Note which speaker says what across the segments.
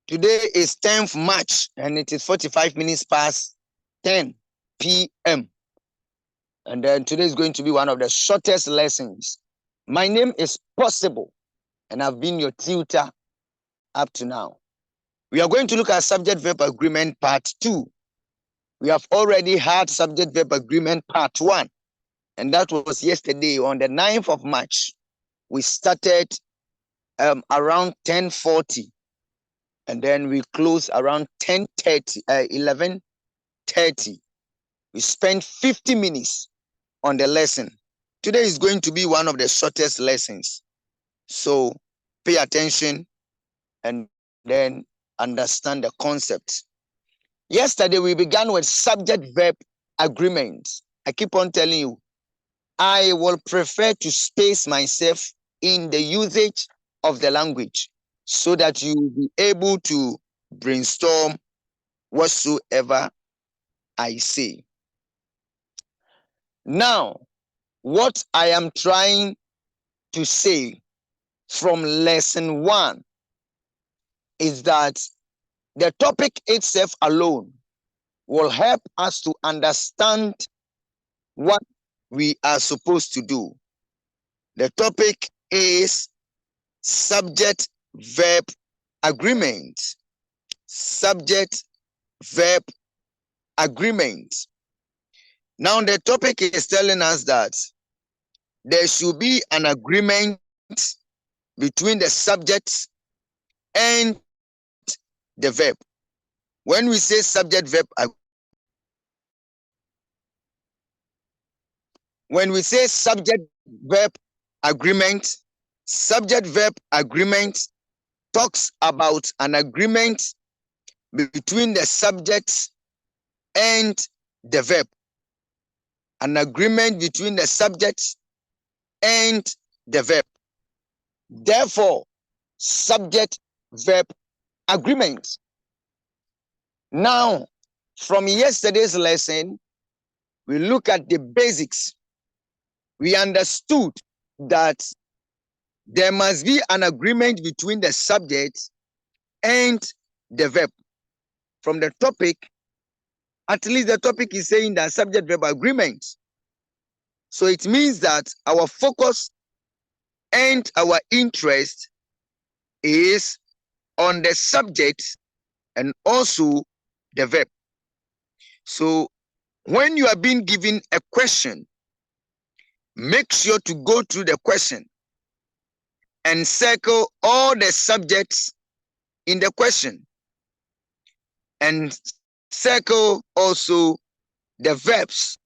Speaker 1: Today is 10th March and it is 45 minutes past 10 p.m. And then today is going to be one of the shortest lessons. My name is Possible and I've been your tutor up to now. We are going to look at subject-verb agreement part 2. We have already had subject-verb agreement part 1, and that was yesterday on the 9th of March. We started around 10:40, and then we closed around 10:30, 11:30. We spent 50 minutes on the lesson. Today is going to be one of the shortest lessons. So pay attention and then understand the concept. Yesterday, we began with subject-verb agreement. I keep on telling you, I will prefer to space myself in the usage of the language so that you will be able to brainstorm whatsoever I say. Now, what I am trying to say from lesson 1 is that the topic itself alone will help us to understand what we are supposed to do. The topic is subject-verb agreement. Subject-verb agreement. Now, the topic is telling us that there should be an agreement between the subject and the verb. When we say subject-verb agreement, subject-verb agreement talks about an agreement between the subject and the verb. An agreement between the subject and the verb. Therefore, subject-verb agreement. Now, from yesterday's lesson, we look at the basics. We understood that there must be an agreement between the subject and the verb. From the topic, at least the topic is saying that subject-verb agreement. So it means that our focus and our interest is on the subject and also the verb. So when you are being given a question, make sure to go through the question and circle all the subjects in the question and circle also the verbs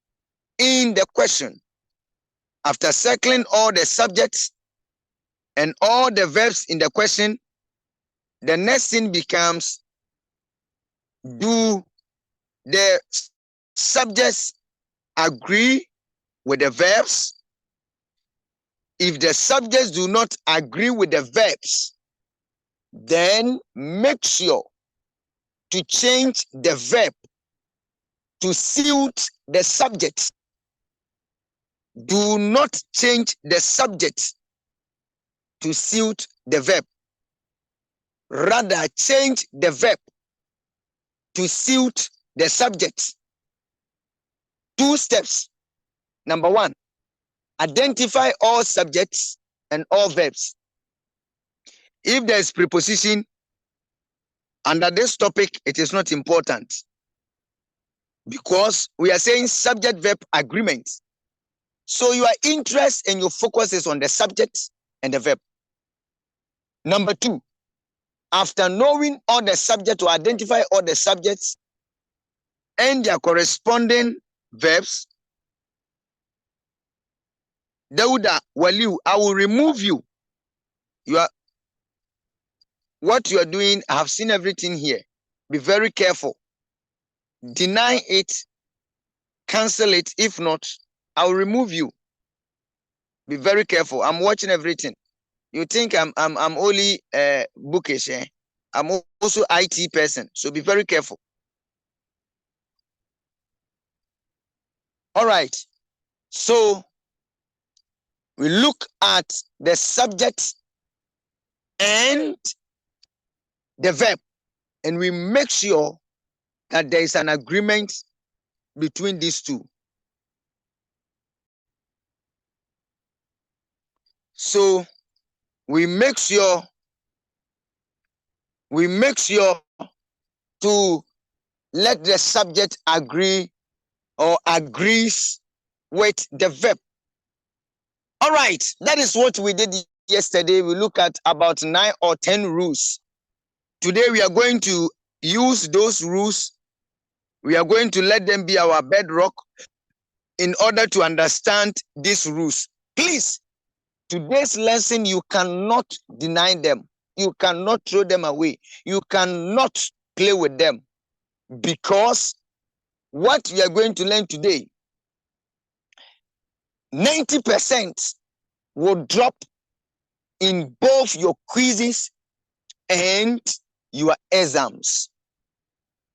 Speaker 1: in the question. After circling all the subjects and all the verbs in the question, the next thing becomes, do the subjects agree with the verbs? If the subjects do not agree with the verbs, then make sure to change the verb to suit the subject. Do not change the subject to suit the verb. Rather, change the verb to suit the subject. 2 steps. Number 1, identify all subjects and all verbs. If there is preposition under this topic, it is not important because we are saying subject-verb agreement. So your interest and your focus is on the subject and the verb. Number 2, after knowing all the subjects, to identify all the subjects and their corresponding verbs, Dauda, Waliu, I will remove you. What you are doing, I have seen everything here. Be very careful. Deny it, cancel it. If not, I'll remove you. Be very careful. I'm watching everything. You think I'm only bookish, eh? I'm also IT person, so be very careful. All right. So we look at the subject and the verb. and we make sure that there is an agreement between these two. So we make sure to let the subject agree or agrees with the verb. All right, that is what we did yesterday. We looked at about 9 or 10 rules. Today we are going to use those rules. We are going to let them be our bedrock in order to understand these rules. Please, today's lesson, you cannot deny them. You cannot throw them away. You cannot play with them, because what we are going to learn today, 90% will drop in both your quizzes and your exams.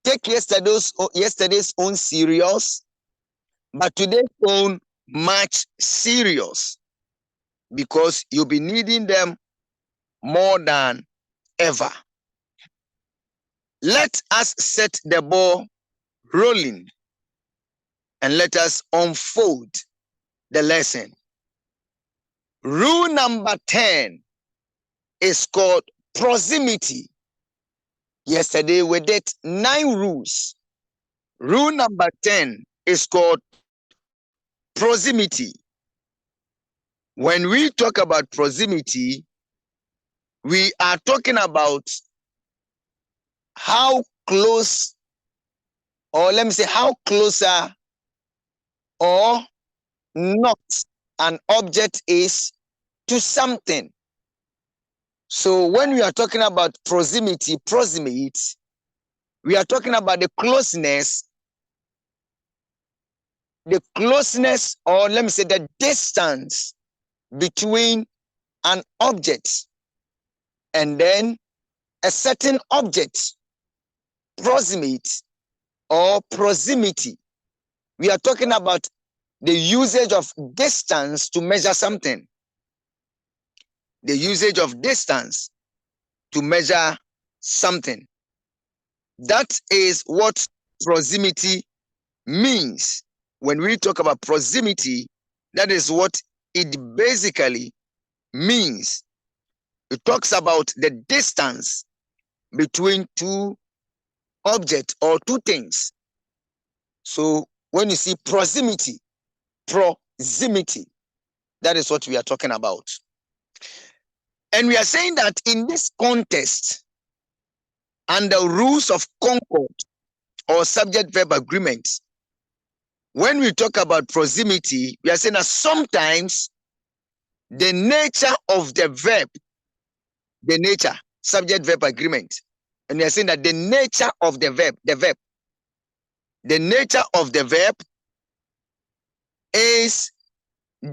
Speaker 1: Take yesterday's own serious, but today's own much serious, because you'll be needing them more than ever. Let us set the ball rolling and let us unfold the lesson. Rule number 10 is called proximity. Yesterday we did 9 rules. Rule number 10 is called proximity. When we talk about proximity, we are talking about how close, or let me say how closer or not an object is to something. So when we are talking about proximity, proximate, we are talking about the closeness, or let me say the distance between an object and then a certain object. Proximate or proximity. We are talking about the usage of distance to measure something. The usage of distance to measure something. That is what proximity means. When we talk about proximity, that is what it basically means. It talks about the distance between two objects or two things. So when you see proximity, that is what we are talking about. And we are saying that in this context, under rules of concord or subject-verb agreements, when we talk about proximity, we are saying that sometimes the nature of the verb, subject-verb agreement, and we are saying that the nature of the verb is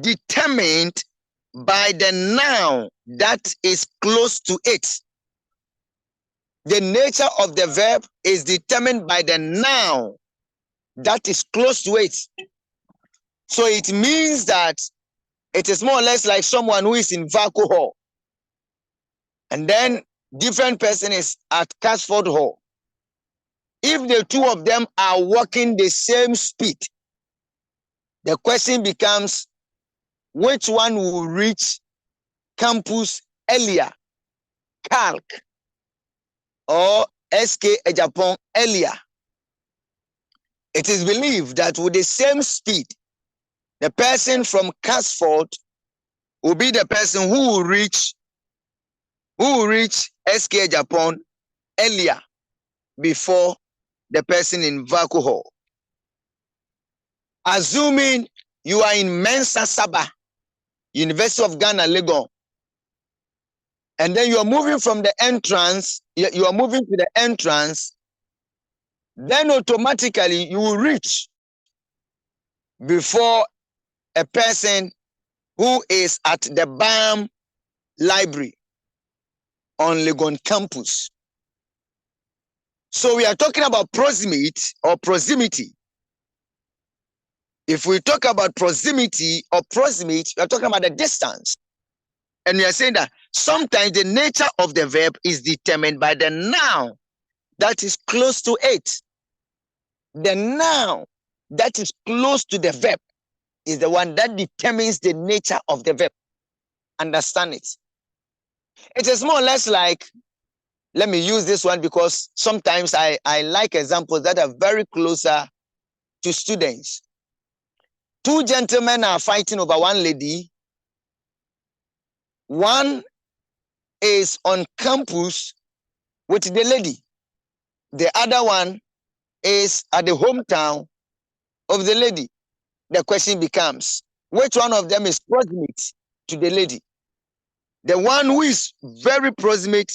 Speaker 1: determined by the noun that is close to it. The nature of the verb is determined by the noun that is close to it. So it means that it is more or less like someone who is in Vaco Hall, and then different person is at Casford Hall. If the two of them are walking the same speed, the question becomes, which one will reach campus earlier, Calc or SK Ejapon earlier? It is believed that with the same speed, the person from Casford will be the person who will reach SK Ejapon earlier before the person in Vaco Hall. Assuming you are in Mensa Saba, University of Ghana, Legon, and then you are moving from the entrance, you are moving to the entrance, then automatically you will reach before a person who is at the BAM library on Legon campus. So we are talking about proximity or proximity. If we talk about proximity or proximate, we are talking about the distance. And we are saying that sometimes the nature of the verb is determined by the noun that is close to it. The noun that is close to the verb is the one that determines the nature of the verb. Understand it. It is more or less like, let me use this one because sometimes I like examples that are very closer to students. Two gentlemen are fighting over one lady. One is on campus with the lady. The other one is at the hometown of the lady. The question becomes, which one of them is proximate to the lady? The one who is very proximate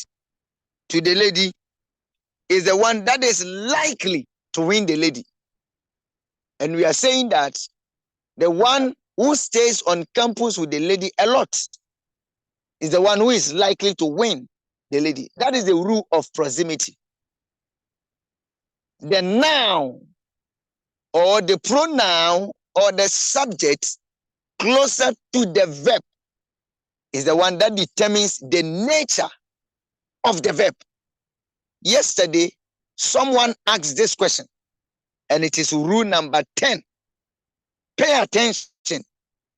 Speaker 1: to the lady is the one that is likely to win the lady. And we are saying that the one who stays on campus with the lady a lot is the one who is likely to win the lady. That is the rule of proximity. The noun or the pronoun or the subject closer to the verb is the one that determines the nature of the verb. Yesterday, someone asked this question, and it is rule number 10. Pay attention.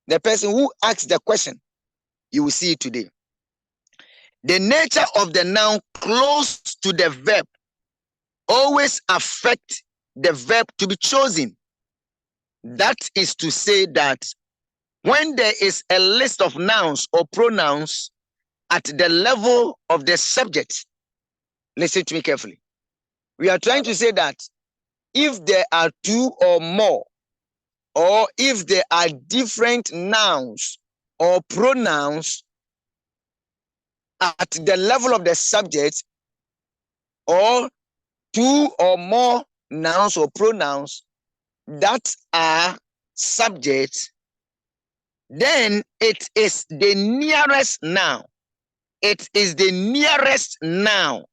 Speaker 1: The person who asked the question, you will see it today. The nature of the noun close to the verb always affect the verb to be chosen. That is to say that when there is a list of nouns or pronouns at the level of the subject, listen to me carefully. We are trying to say that if there are two or more, or if there are different nouns or pronouns at the level of the subject, or two or more nouns or pronouns that are subjects, then it is the nearest noun. It is the nearest noun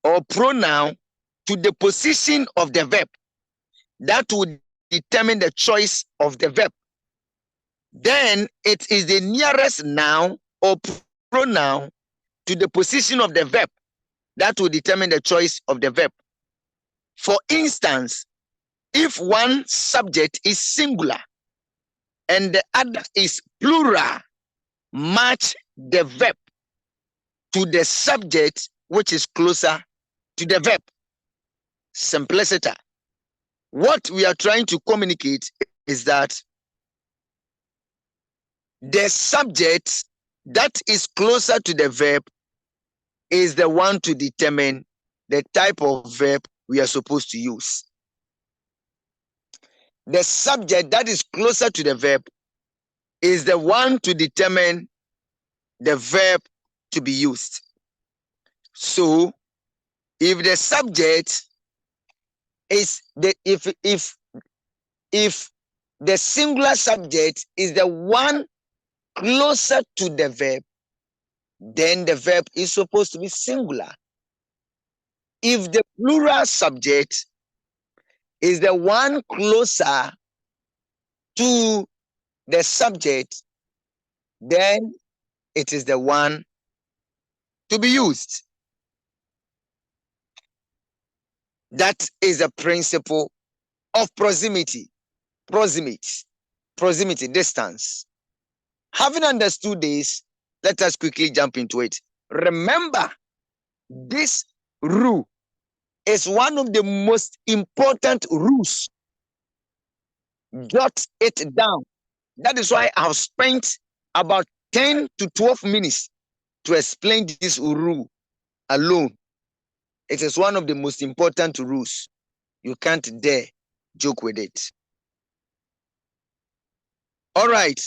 Speaker 1: or pronoun to the position of the verb that would determine the choice of the verb. Then it is the nearest noun or pronoun to the position of the verb that will determine the choice of the verb. For instance, if one subject is singular and the other is plural, match the verb to the subject which is closer to the verb. Simplicity. What we are trying to communicate is that the subject that is closer to the verb is the one to determine the type of verb we are supposed to use. The subject that is closer to the verb is the one to determine the verb to be used. So, if the subject is if the singular subject is the one closer to the verb, then the verb is supposed to be singular. If the plural subject is the one closer to the subject, then it is the one to be used. That is the principle of proximity, distance. Having understood this, let us quickly jump into it. Remember, this rule is one of the most important rules. Jot it down. That is why I've spent about 10 to 12 minutes to explain this rule alone. It is one of the most important rules. You can't dare joke with it. All right.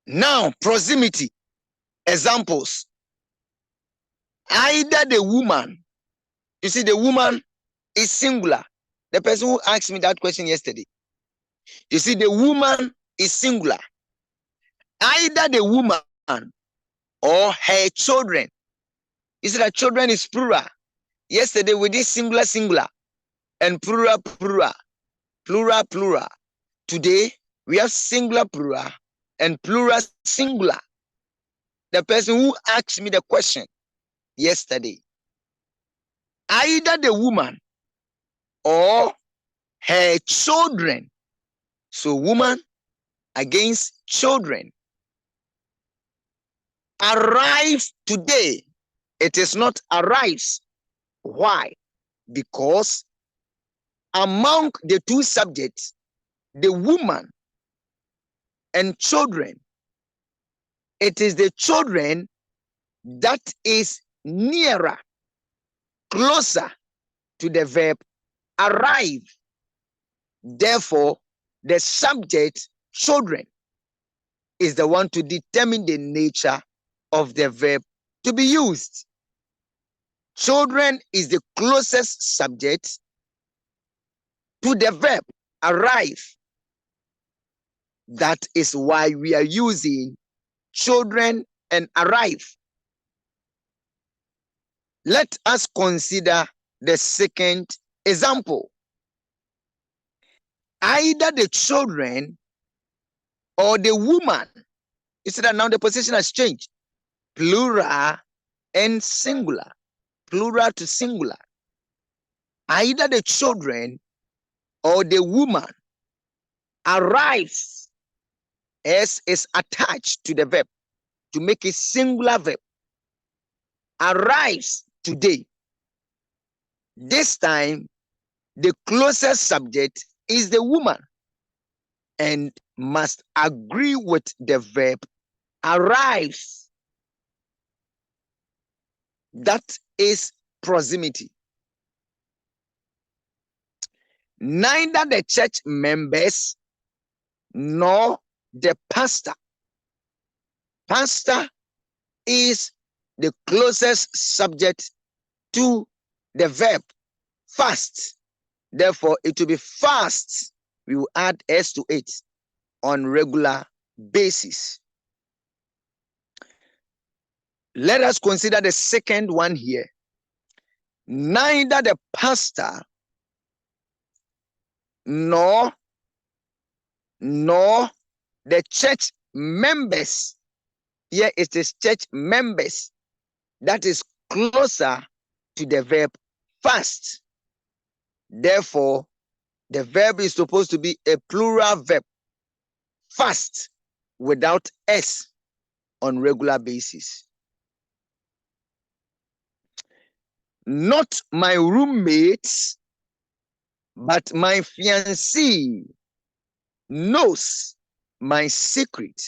Speaker 1: Now, proximity. Examples. Either the woman, you see, the woman is singular. The person who asked me that question yesterday. You see, the woman is singular. Either the woman or her children. You see that children is plural. Yesterday we did singular, and plural. Today we have singular, plural, and plural, singular. the person who asked me the question yesterday. Either the woman or her children. So woman against children. Arrive today. It is not arrives. Why? Because among the two subjects, the woman and children, it is the children that is nearer, closer to the verb arrive. Therefore, the subject children is the one to determine the nature of the verb to be used. Children is the closest subject to the verb arrive. That is why we are using children and arrive. Let us consider the second example. Either the children or the woman. You see that now the position has changed. Plural and singular. Plural to singular. Either the children or the woman arrives. S is attached to the verb to make it singular verb. Arrives today. This time, the closest subject is the woman and must agree with the verb arrives. That is proximity. Neither the church members nor the pastor. Pastor is the closest subject to the verb fast. Therefore, it will be fast. We will add s to it on regular basis. Let us consider the second one here. Neither the pastor nor the church members. Here it is church members that is closer to the verb fast. Therefore, the verb is supposed to be a plural verb, fast, without s on regular basis. Not my roommates, but my fiancé knows my secret.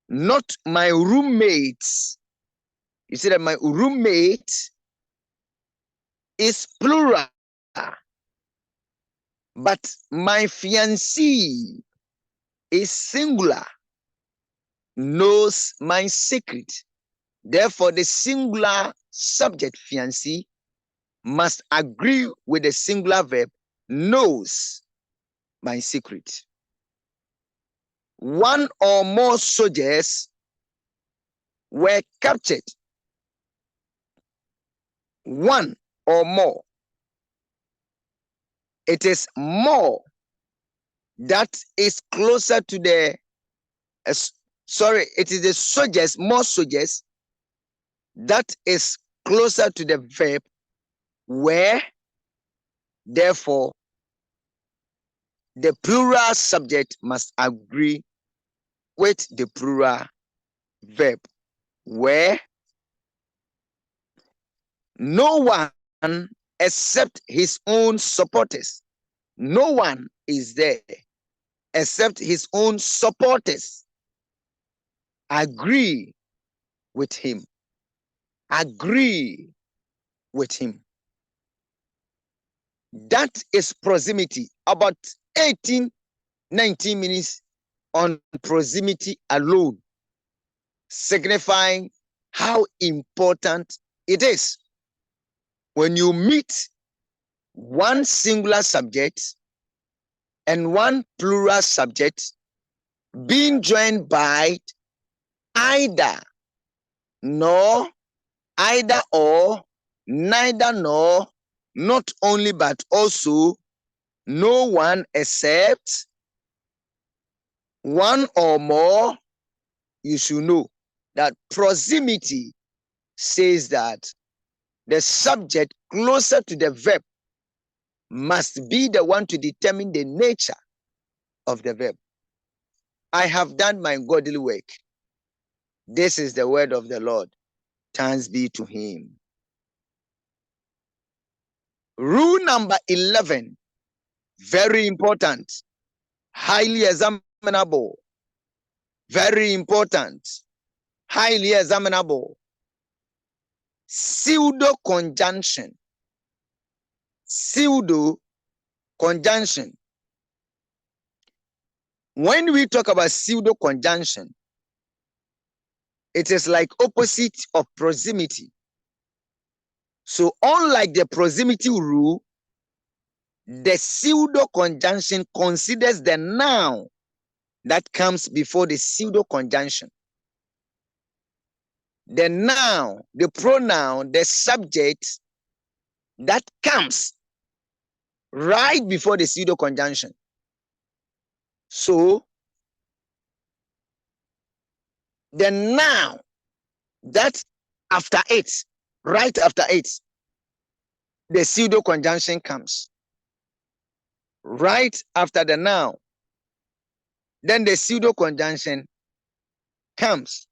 Speaker 1: Not my roommates. You see that my roommate is plural, but my fiancé is singular, knows my secret. Therefore, the singular subject fiancé must agree with the singular verb knows my secret. One or more soldiers were captured. One or more. It is more that is closer to the, it is the soldiers, more soldiers, that is closer to the verb where, therefore, the plural subject must agree with the plural verb where. No one except his own supporters. No one is there except his own supporters agree with him. Agree with him. That is proximity. About 18, 19 minutes on proximity alone, signifying how important it is. When you meet one singular subject and one plural subject being joined by either, nor, either or, neither nor, not only but also, no one except, one or more, you should know that proximity says that the subject closer to the verb must be the one to determine the nature of the verb. I have done my godly work. This is the word of the Lord. Thanks be to him. Rule number 11, very important, highly examinable, very important, highly examinable. Pseudo conjunction. Pseudo conjunction. When we talk about pseudo conjunction, it is like opposite of proximity. So unlike the proximity rule, the pseudo conjunction considers the noun that comes before the pseudo conjunction. The noun, the pronoun, the subject that comes right before the pseudo conjunction. So the noun that after it, right after it, the pseudo conjunction comes. Right after the noun, then the pseudo conjunction comes.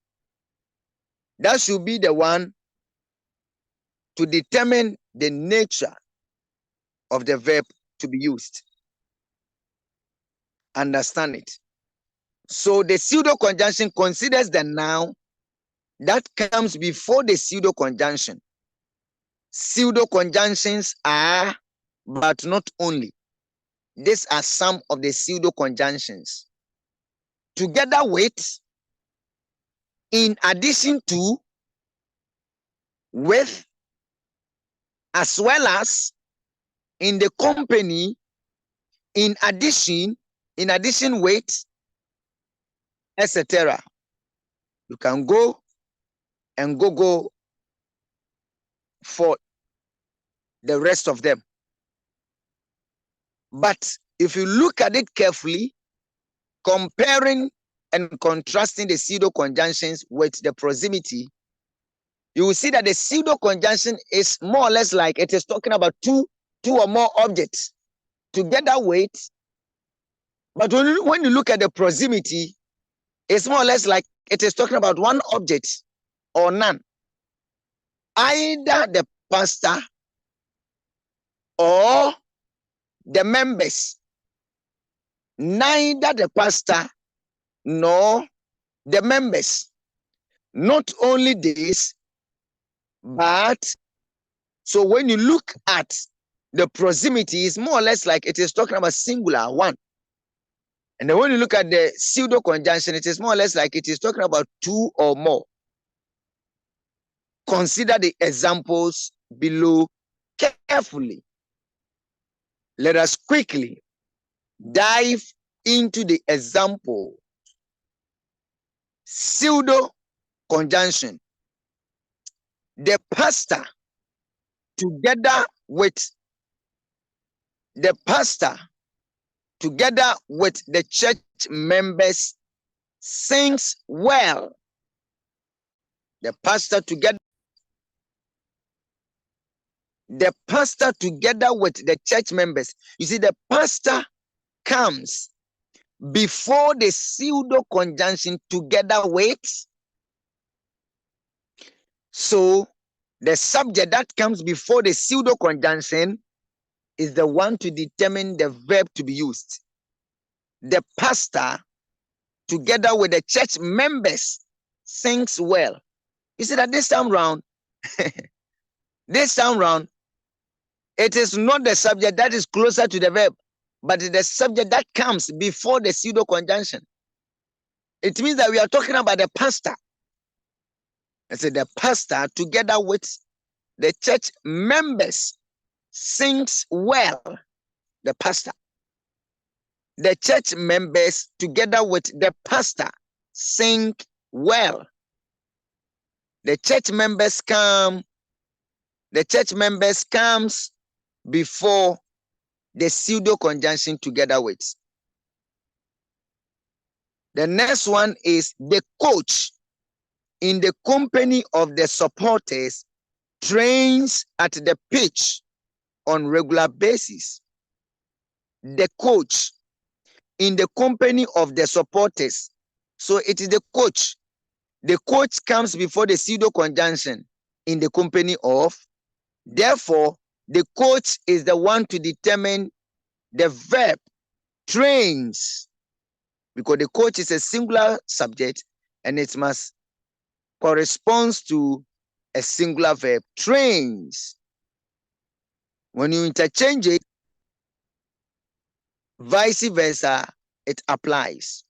Speaker 1: That should be the one to determine the nature of the verb to be used. Understand it. So the pseudo conjunction considers the noun that comes before the pseudo conjunction. Pseudo conjunctions are, but not only. These are some of the pseudo conjunctions. Together with, in addition to, with, as well as, in the company, in addition with, etc. You can go and go for the rest of them. But if you look at it carefully, comparing and contrasting the pseudo conjunctions with the proximity, you will see that the pseudo conjunction is more or less like it is talking about two or more objects together with. But when you look at the proximity, it's more or less like it is talking about one object or none. Either the pastor or the members. Neither the pastor nor the members. Not only this, but so when you look at the proximity, it's more or less like it is talking about singular, one. And then when you look at the pseudo conjunction, it is more or less like it is talking about two or more. Consider the examples below carefully. Let us quickly dive into the example. Pseudo conjunction. The pastor together with the church members sings well. The pastor together with the church members. You see, the pastor comes before the pseudo conjunction together with. So the subject that comes before the pseudo conjunction is the one to determine the verb to be used. The pastor together with the church members sings well. You see that this time round, it is not the subject that is closer to the verb, but the subject that comes before the pseudo conjunction. It means that we are talking about the pastor. I said the pastor together with the church members sings well. The pastor. The church members together with the pastor sing well. The church members comes before the pseudo conjunction together with. The next one is the coach. in the company of the supporters trains at the pitch on regular basis. The coach in the company of the supporters. So it is the coach. The coach comes before the pseudo conjunction in the company of. Therefore, the coach is the one to determine the verb trains, because the coach is a singular subject and it must correspond to a singular verb, trains. When you interchange it, vice versa, it applies.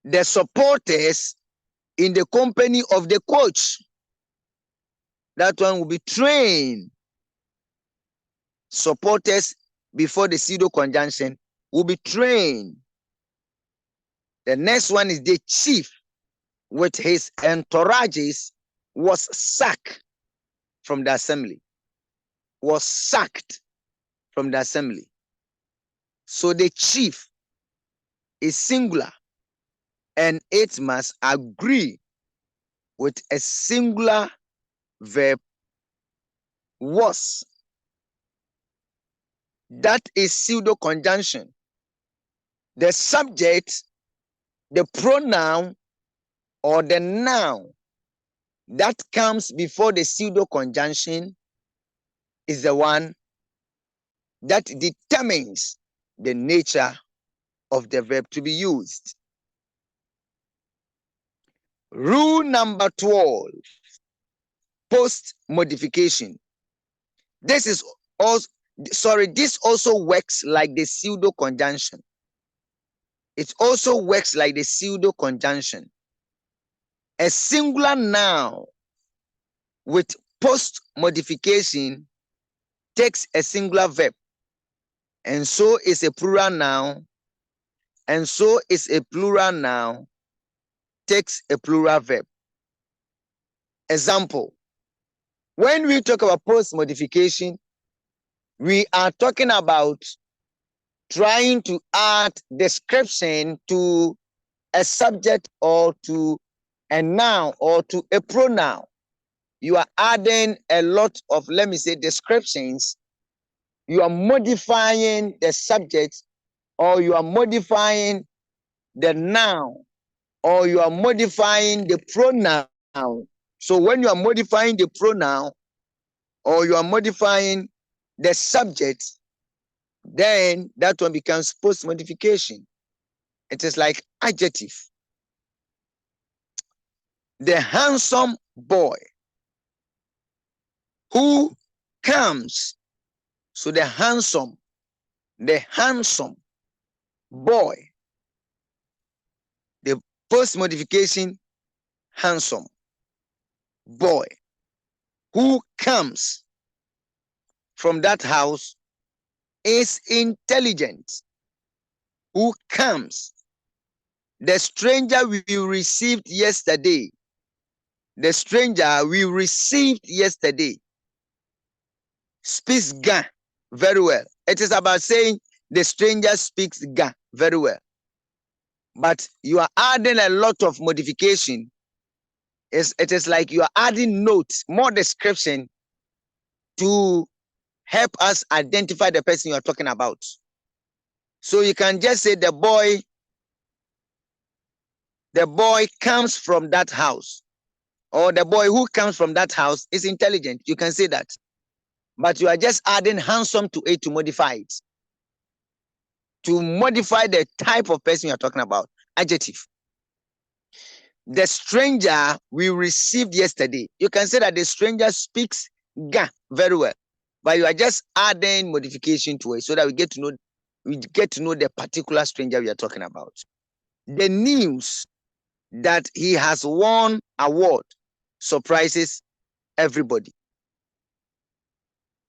Speaker 1: The supporters in the company of the coach, that one will be trained. Supporters before the pseudo conjunction will be trained. The next one is the chief with his entourages was sacked from the assembly. Was sacked from the assembly. So the chief is singular and it must agree with a singular verb was. That is pseudo conjunction. The subject, the pronoun, or the noun that comes before the pseudo conjunction is the one that determines the nature of the verb to be used. Rule number 12, post modification. This also works like the pseudo conjunction. It also works like the pseudo conjunction. A singular noun with post modification takes a singular verb, and so is a plural noun, and so is a plural noun takes a plural verb. Example, when we talk about post modification, we are talking about trying to add description to a subject or to a noun or to a pronoun. You are adding a lot of, let me say, descriptions. You are modifying the subject, or you are modifying the noun, or you are modifying the pronoun. So when you are modifying the pronoun or you are modifying the subject, then that one becomes post modification. It is like adjective. The handsome boy who comes. So the handsome boy, the post modification, handsome boy who comes from that house is intelligent. Who comes? The stranger we received yesterday. The stranger we received yesterday speaks Ga very well. It is about saying the stranger speaks Ga very well. But you are adding a lot of modification. It is like you are adding notes, more description to help us identify the person you are talking about. So you can just say the boy comes from that house, or the boy who comes from that house is intelligent. You can say that. But you are just adding handsome to it to modify it. To modify the type of person you are talking about. Adjective. The stranger we received yesterday. You can say that the stranger speaks Ga very well. But you are just adding modification to it so that we get to know the particular stranger we are talking about. The news that he has won award surprises everybody.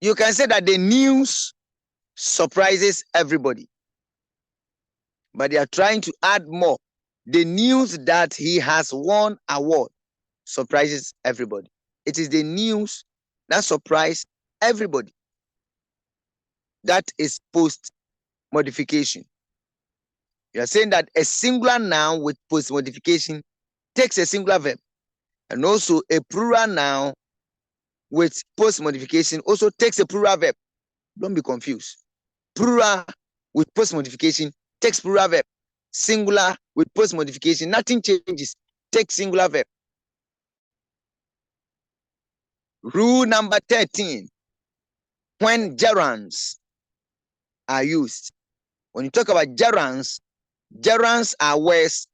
Speaker 1: You can say that the news surprises everybody. But they are trying to add more. The news that he has won award surprises everybody. It is the news that surprises everybody. That is post modification. You are saying that a singular noun with post modification takes a singular verb, and also a plural noun with post modification also takes a plural verb. Don't be confused. Plural with post modification takes plural verb. Singular with post modification, nothing changes. Take singular verb. Rule number 13. When gerunds are used. When you talk about gerunds, gerunds are words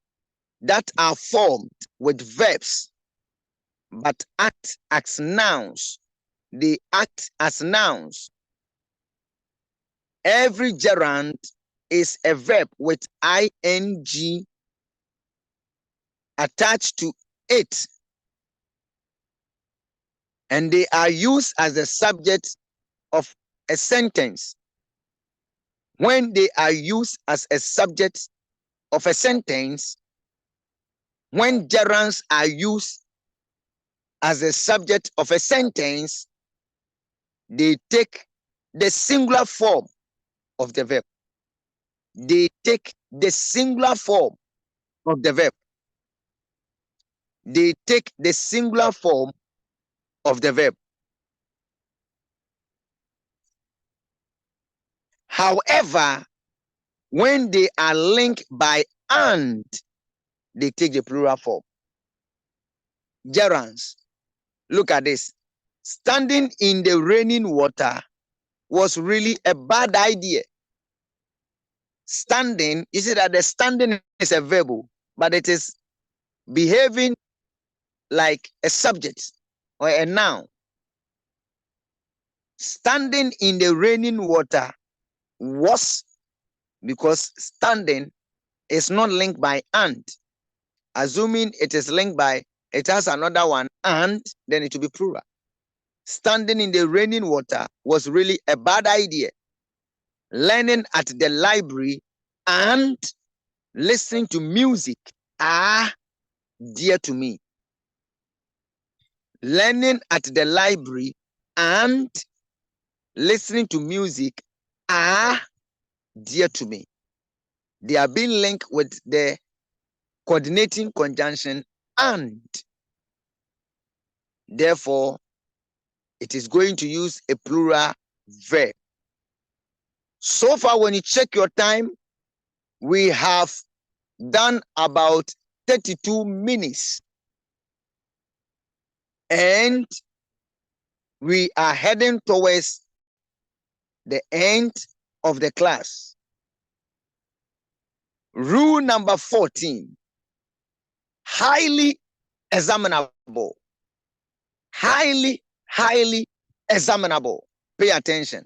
Speaker 1: that are formed with verbs but act as nouns. They act as nouns. Every gerund is a verb with ing attached to it, and they are used as the subject of a sentence. When they are used as a subject of a sentence, when gerunds are used as a subject of a sentence, they take the singular form of the verb. They take the singular form of the verb. They take the singular form of the verb. However, when they are linked by and, they take the plural form. Gerunds. Look at this. Standing in the raining water was really a bad idea. Standing, you see that the standing is a verb, but it is behaving like a subject or a noun. Standing in the raining water was, because standing is not linked by and. Assuming it is linked by, it has another one, and then it will be plural. Standing in the raining water was really a bad idea. Learning at the library and listening to music are dear to me. Learning at the library and listening to music are dear to me. They are being linked with the coordinating conjunction and. Therefore, it is going to use a plural verb. So far, when you check your time, we have done about 32 minutes. And we are heading towards the end of the class. Rule number 14. Highly examinable. Highly examinable. Pay attention.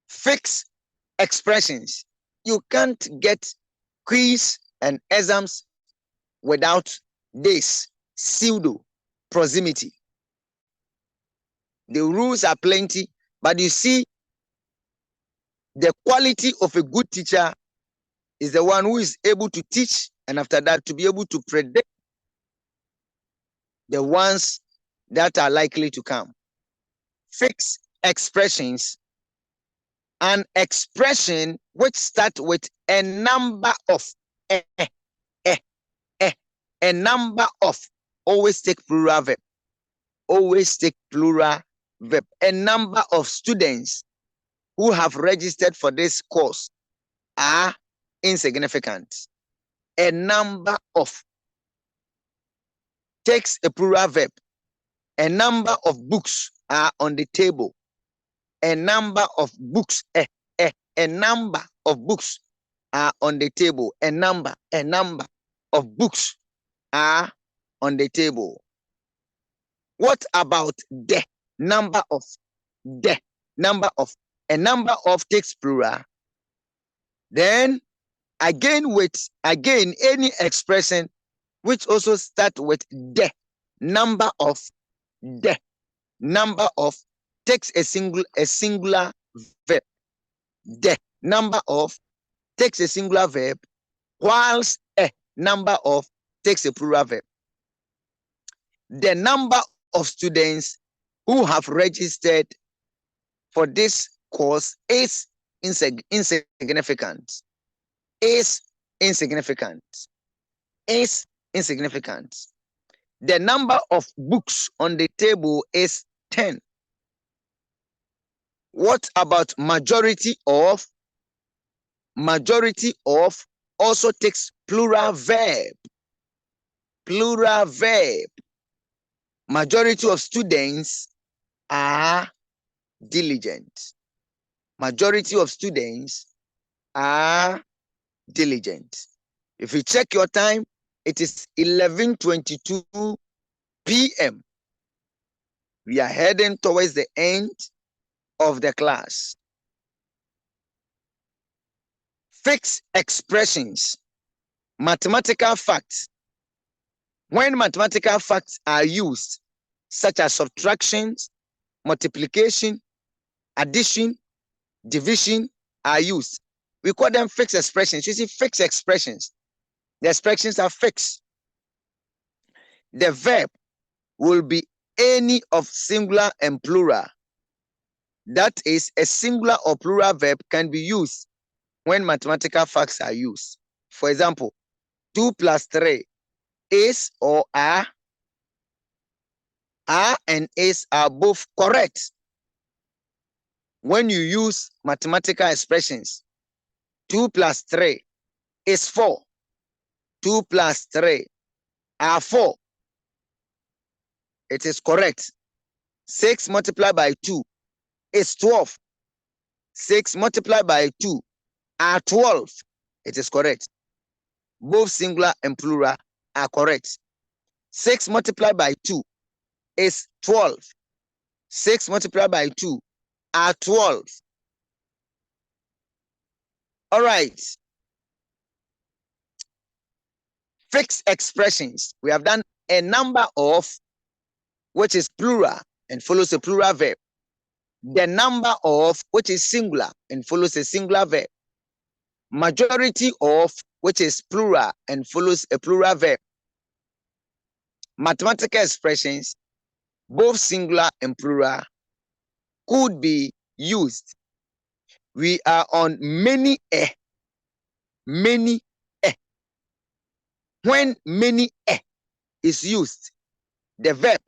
Speaker 1: Fixed expressions. You can't get quiz and exams without this pseudo proximity. The rules are plenty, but you see, the quality of a good teacher is the one who is able to teach, and after that to be able to predict the ones that are likely to come. Fixed expressions. An expression which starts with a number of, a number of, always take plural verb. Always take plural verb. A number of students who have registered for this course are insignificant. A number of takes a plural verb. A number of books are on the table. A number of books, a number of books are on the table. A number of books are on the table. What about the number of? The number of. A number of takes plural. Then again any expression which also start with the number of, the number of takes a singular verb. The number of takes a singular verb, whilst a number of takes a plural verb. The number of students who have registered for this course is insignificant. Is insignificant. Is insignificant. The number of books on the table is 10. What about majority of? Majority of also takes plural verb. Plural verb. Majority of students are diligent. Majority of students are diligent. If you check your time, it is 11:22 p.m. We are heading towards the end of the class. Fixed expressions. Mathematical facts. When mathematical facts are used, such as subtraction, multiplication, addition, division are used, we call them fixed expressions. You see, fixed expressions. The expressions are fixed. The verb will be any of singular and plural. That is, a singular or plural verb can be used when mathematical facts are used. For example, 2 plus 3 is or are. Are and is are both correct. When you use mathematical expressions, 2 plus 3 is 4. 2 plus 3 are 4. It is correct. 6 multiplied by 2 is 12. 6 multiplied by 2 are 12. It is correct. Both singular and plural are correct. 6 multiplied by 2 is 12. 6 multiplied by 2 are 12. All right. Fixed expressions. We have done a number of, which is plural and follows a plural verb. The number of, which is singular and follows a singular verb. Majority of, which is plural and follows a plural verb. Mathematical expressions, both singular and plural, could be used. We are on many a. Many a. When many a is used, the verb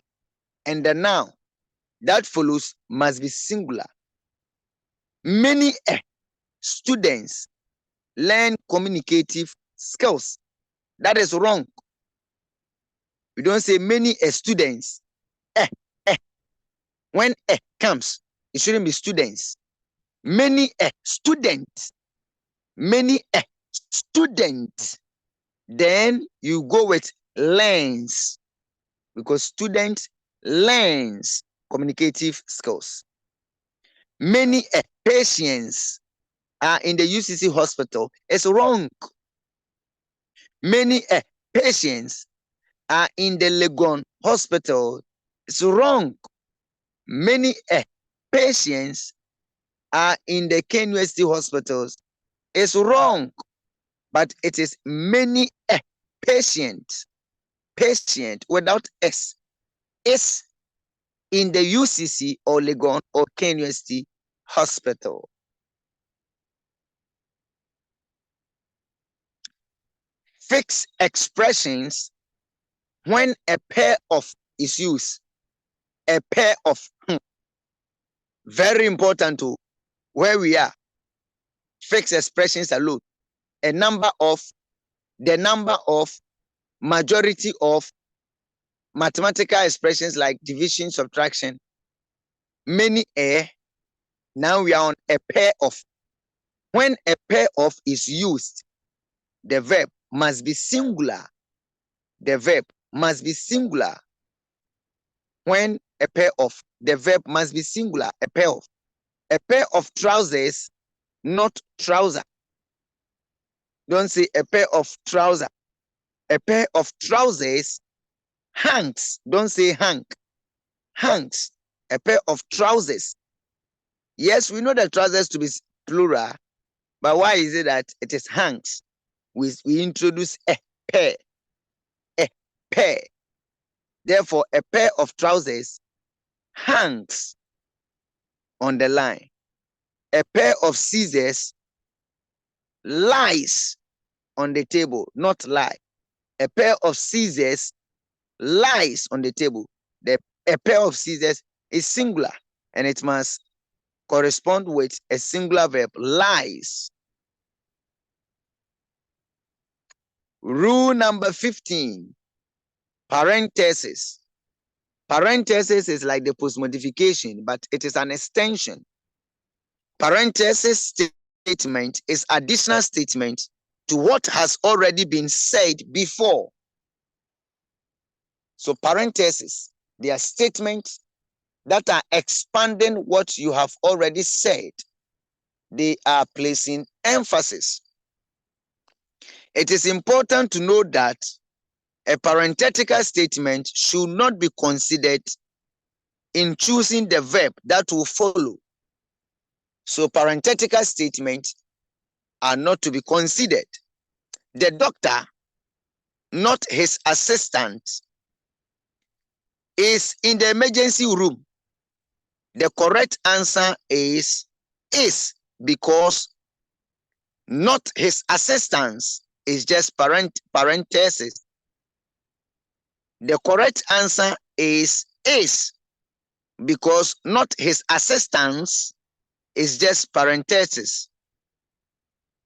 Speaker 1: and the noun that follows must be singular. Many students learn communicative skills. That is wrong. We don't say many students. When comes, it shouldn't be students. Many students. Many students. Then you go with learns, because students learns communicative skills. Many patients are in the UCC hospital. It's wrong. Many patients are in the Legon hospital. It's wrong. Many patients are in the KNUST hospitals. It's wrong. But it is many patients. Patient without S is in the UCC or Legon or KNUST hospital. Fixed expressions when a pair of is used. A pair of. Very important to where we are. Fixed expressions alone. A number of, the number of, majority of, mathematical expressions like division, subtraction, many a. Now we are on a pair of. When a pair of is used, the verb must be singular. The verb must be singular. When a pair of, the verb must be singular. A pair of. A pair of trousers, not trouser. Don't say a pair of trousers. A pair of trousers hangs. Don't say hang. Hangs. A pair of trousers. Yes, we know the trousers to be plural, but why is it that it is hangs? We introduce a pair. A pair. Therefore, a pair of trousers hangs on the line. A pair of scissors lies on the table, not lie. A pair of scissors lies on the table. A pair of scissors is singular and it must correspond with a singular verb, lies. Rule number 15, parenthesis. Parenthesis is like the post-modification, but it is an extension. Parenthesis statement is additional statement to what has already been said before. So parentheses, they are statements that are expanding what you have already said. They are placing emphasis. It is important to know that a parenthetical statement should not be considered in choosing the verb that will follow. So parenthetical statements are not to be considered. The doctor, not his assistant, is in the emergency room. The correct answer is because not his assistants is just parenthesis. The correct answer is because not his assistants is just parenthesis.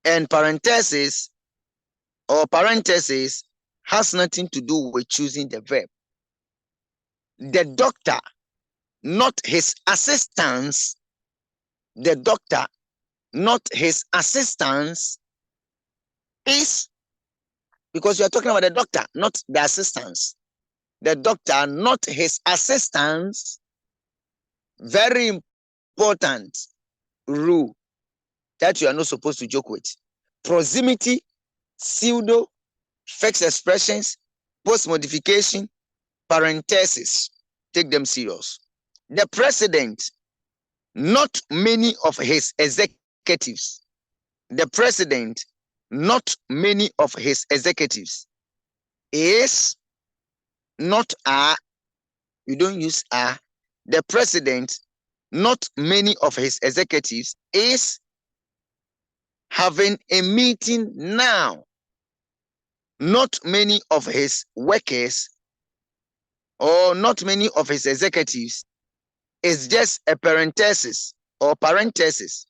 Speaker 1: And parenthesis has nothing to do with choosing the verb. The doctor, not his assistants. The doctor, not his assistants, is because you are talking about the doctor, not the assistants. The doctor, not his assistants. Very important rule that you are not supposed to joke with. Proximity, pseudo, fixed expressions, post modification, parenthesis. Take them serious. The president, not many of his executives. The president, not many of his executives, is not you don't use the president, not many of his executives, is having a meeting now. Not many of his workers or not many of his executives is just a parenthesis or parenthesis.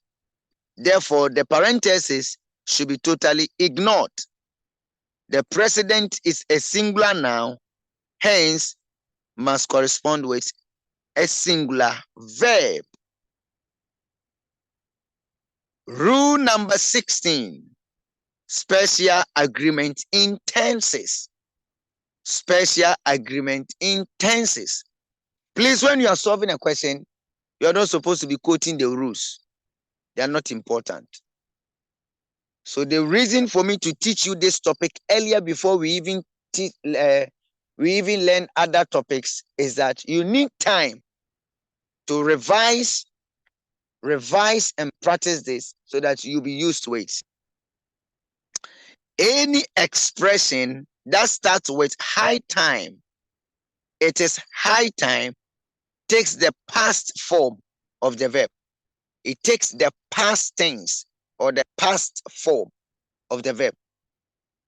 Speaker 1: Therefore, the parenthesis should be totally ignored. The president is a singular noun, hence must correspond with a singular verb. Rule number 16, special agreement in tenses. Special agreement in tenses. Please, when you are solving a question, you are not supposed to be quoting the rules. They are not important. So the reason for me to teach you this topic earlier before we even learn other topics is that you need time to revise and practice this so that you'll be used to it. Any expression that starts with high time, it is high time, takes the past form of the verb. It takes the past tense or the past form of the verb.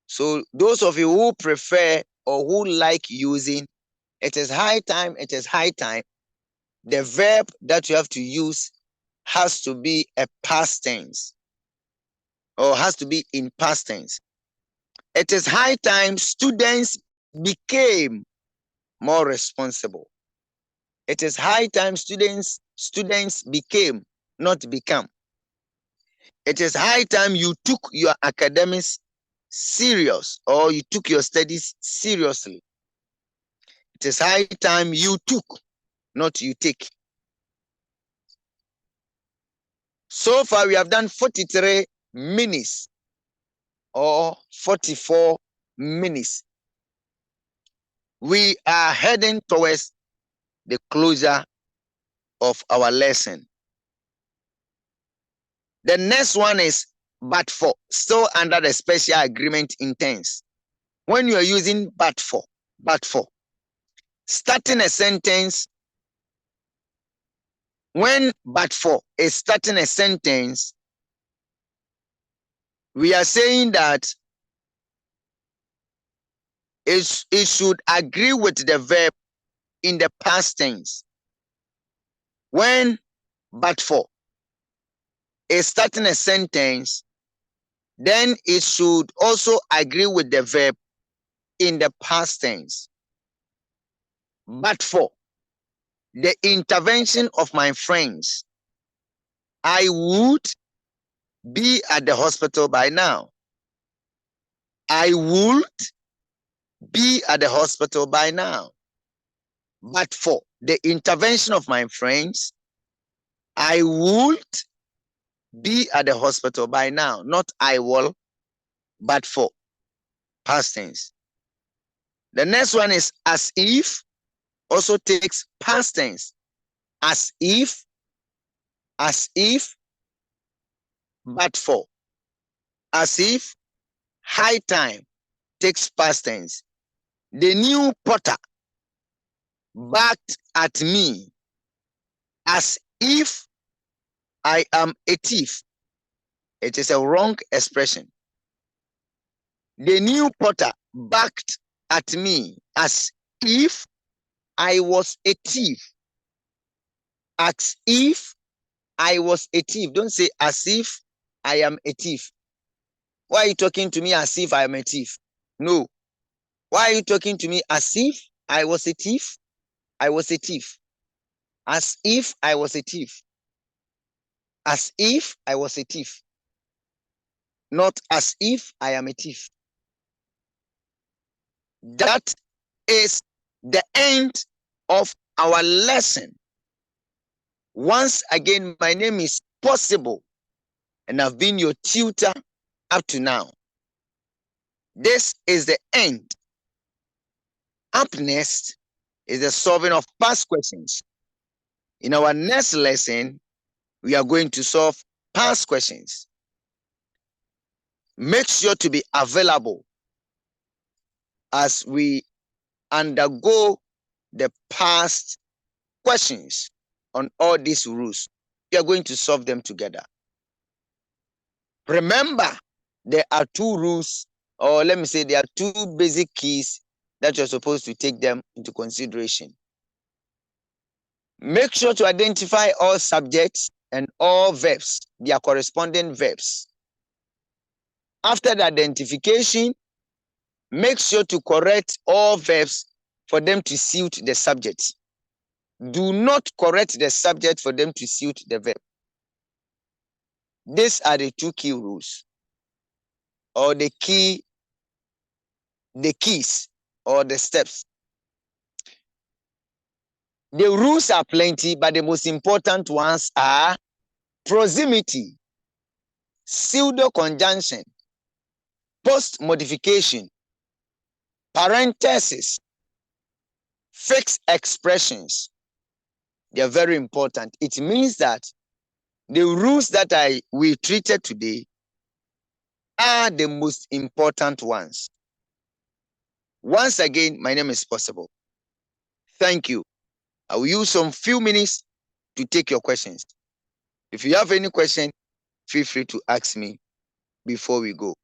Speaker 1: So those of you who prefer or who like using it is high time, it is high time, the verb that you have to use has to be a past tense or has to be in past tense. It is high time students became more responsible. It is high time students became, not become. It is high time you took your academics serious or you took your studies seriously. It is high time you took, not you take. So far, we have done 43 minutes or 44 minutes. We are heading towards the closure of our lesson. The next one is but for, still under the special agreement in tense. When you are using but for, starting a sentence, when but for is starting a sentence, we are saying that it should agree with the verb in the past tense. When but for is starting a sentence, then it should also agree with the verb in the past tense. But for the intervention of my friends, I would be at the hospital by now. I would be at the hospital by now. But for the intervention of my friends, I would be at the hospital by now. Not I will, but for past tense. The next one is as if, also takes past tense. As if, but for. As if, high time, takes past tense. The new potter barked at me as if I am a thief. It is a wrong expression. The new potter barked at me as if I was a thief. As if I was a thief. Don't say as if I am a thief. Why are you talking to me as if I am a thief? No. Why are you talking to me as if I was a thief? I was a thief. As if I was a thief. As if I was a thief. Not as if I am a thief. That is the end of our lesson. Once again, my name is Possible, and I've been your tutor up to now. This is the end. Up next is the solving of past questions. In our next lesson, we are going to solve past questions. Make sure to be available as we undergo the past questions on all these rules. We are going to solve them together. Remember, there are two rules, or let me say there are two basic keys that you're supposed to take them into consideration. Make sure to identify all subjects and all verbs, their corresponding verbs. After the identification, make sure to correct all verbs for them to suit the subject. Do not correct the subject for them to suit the verb. These are the two key rules, or the keys, or the steps. The rules are plenty, but the most important ones are proximity, pseudo conjunction, post modification, parenthesis, fixed expressions. They are very important. It means that the rules that we treated today are the most important ones. Once again, my name is Possible. Thank you. I will use some few minutes to take your questions. If you have any question, feel free to ask me before we go.